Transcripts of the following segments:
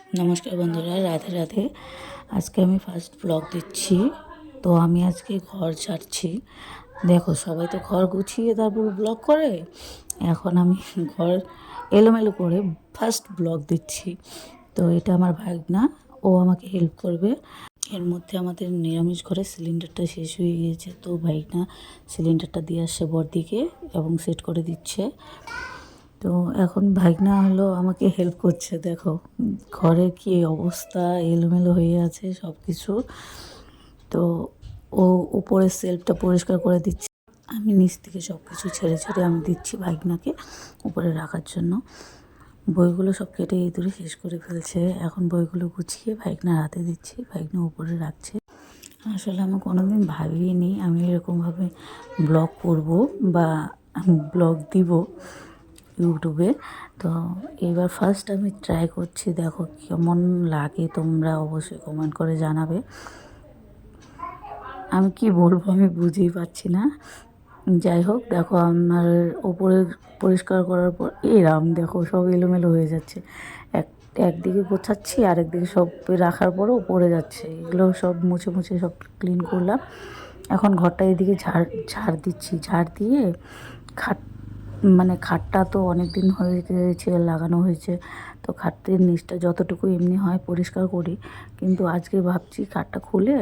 নমস্কার বন্ধুরা, রাধে রাধে। আজকে আমি ফার্স্ট ব্লগ দিচ্ছি। তো আমি আজকে ঘর ছাড়ছি। দেখো, সবাই তো ঘর গুছিয়ে তারপর ব্লগ করে। এখন আমি ঘর এলোমেলো করে ফার্স্ট ব্লগ দিচ্ছি। তো এটা আমার ভাগনা, ও আমাকে হেল্প করবে। এর মধ্যে আমাদের নিরামিষ ঘরে সিলিন্ডারটা শেষ হয়ে গিয়েছে, তো ভাগনা সিলিন্ডারটা দিয়ে আসছে বড়দিকে এবং সেট করে দিচ্ছে। তো এখন ভাগনা হলো আমাকে হেল্প করছে। দেখো ঘরে কি অবস্থা, এলোমেলো হয়ে আছে সব কিছু। তো ও উপরের সেলফটা পরিষ্কার করে দিচ্ছে, আমি নিচ থেকে সব কিছু ছেড়ে ছেড়ে আমি দিচ্ছি ভাগনাকে উপরে রাখার জন্য। বইগুলো সব কেটে ইঁদুরে শেষ করে ফেলছে। এখন বইগুলো গুছিয়ে ভাগনার হাতে দিচ্ছি, ভাগনা উপরে রাখছে। আসলে আমি কোনোদিন ভাবিনি আমি এরকমভাবে ব্লগ করব বা ব্লগ দিব ইউটিউবে। তো এবার ফার্স্ট আমি ট্রাই করছি, দেখো কেমন লাগে তোমরা অবশ্যই কমেন্ট করে জানাবে। আমি কি বলবো আমি বুঝেই পাচ্ছি না। যাই হোক, দেখো আমার ওপরে পরিষ্কার করার পর এরাম দেখো সব এলোমেলো হয়ে যাচ্ছে। একদিকে গোছাচ্ছি, আরেকদিকে সব রাখার পরেও পড়ে যাচ্ছে। এগুলো সব মুছে মুছে সব ক্লিন করলাম। এখন ঘরটা এদিকে ঝাড় দিচ্ছি। ঝাড় দিয়ে খাট খাটটা তো অনেক দিন হয়ে গেছে লাগানো হয়েছে, তো খাটের নিচটা যতটুকু এমনি হয় পরিষ্কার করি, কিন্তু আজকে ভাবছি খাটটা খুলে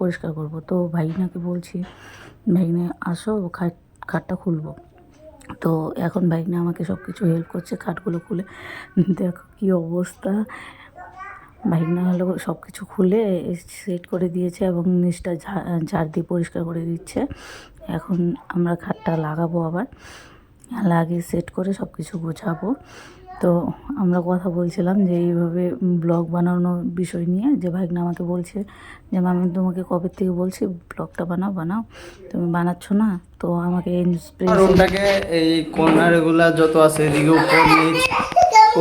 পরিষ্কার করব। তো ভাইনাকে বলছি, ভাইনা আসো খাটটা খুলবো। তো এখন ভাইনা আমাকে সব কিছু হেল্প করছে খাটগুলো খুলে। দেখো কী অবস্থা। ভাইনা হলো সব কিছু খুলে সেট করে দিয়েছে এবং নিচটা ঝাড় দিয়ে পরিষ্কার করে দিচ্ছে। এখন আমরা খাটটা লাগাবো, আবার লাগিয়ে সেট করে সব কিছু গোছাবো। তো আমরা কথা বলছিলাম যে এইভাবে ব্লগ বানানোর বিষয় নিয়ে, যে ভাইগনা আমাকে বলছে যে আমি তোমাকে কবে থেকে বলছি ব্লগটা বানাও বানাও, তুমি বানাচ্ছ না। তো আমাকে রুমটাকে এই কর্নারগুলা যত আছে এদিকে উপর নিচ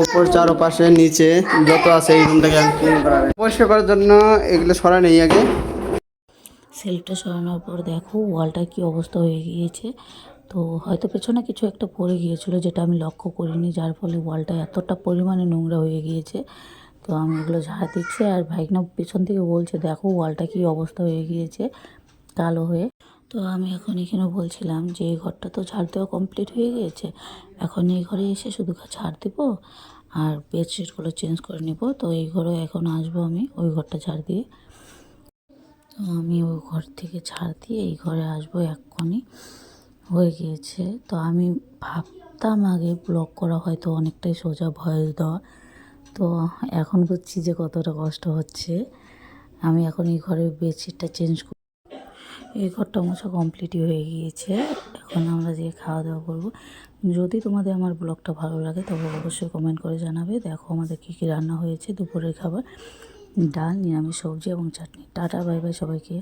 উপর চারপাশে নিচে যত আছে এই রুমটাকে ক্লিন করা পরিষ্কার করার জন্য এগুলো সরা নেই আগে। সেলফটা সরানোর পর দেখো ওয়ালটা কি অবস্থা হয়ে গিয়েছে। তো হয়তো পেছনে কিছু একটা পড়ে গিয়েছিলো যেটা আমি লক্ষ্য করিনি, যার ফলে ওয়ালটা এতটা পরিমাণে নোংরা হয়ে গিয়েছে। তো আমি এগুলো ঝাড় দিচ্ছি, আর ভাইগনা পেছন থেকে বলছে দেখো ওয়ালটা কি অবস্থা হয়ে গিয়েছে কালো হয়ে। তো আমি এখন এখানে বলছিলাম যে এই ঘরটা তো ঝাড় দেওয়া কমপ্লিট হয়ে গিয়েছে, এখন এই ঘরে এসে শুধু ঝাড় দেবো আর বেডশিটগুলো চেঞ্জ করে নেব। তো এই ঘরে এখন আসবো আমি ওই ঘরটা ঝাড় দিয়ে। তো আমি ওই ঘর থেকে ঝাড় দিয়ে এই ঘরে আসবো এক্ষুনি, হয়ে গিয়েছে। তো আমি ভাবতাম আগে ব্লগ করা হয়তো অনেকটাই সোজা, ভয়েস দেওয়া। তো এখন বুঝছি যে কতটা কষ্ট হচ্ছে। আমি এখন এই ঘরের বেডশিটটা চেঞ্জ করি। এই ঘরটা মোছা কমপ্লিটই হয়ে গিয়েছে। এখন আমরা যে খাওয়া দাওয়া করবো। যদি তোমাদের আমার ব্লগটা ভালো লাগে তবে অবশ্যই কমেন্ট করে জানাবে। দেখো আমাদের কী কী রান্না হয়েছে দুপুরের খাবার: ডাল, নিরামিষ সবজি এবং চাটনি। টাটা, বাই বাই সবাইকে।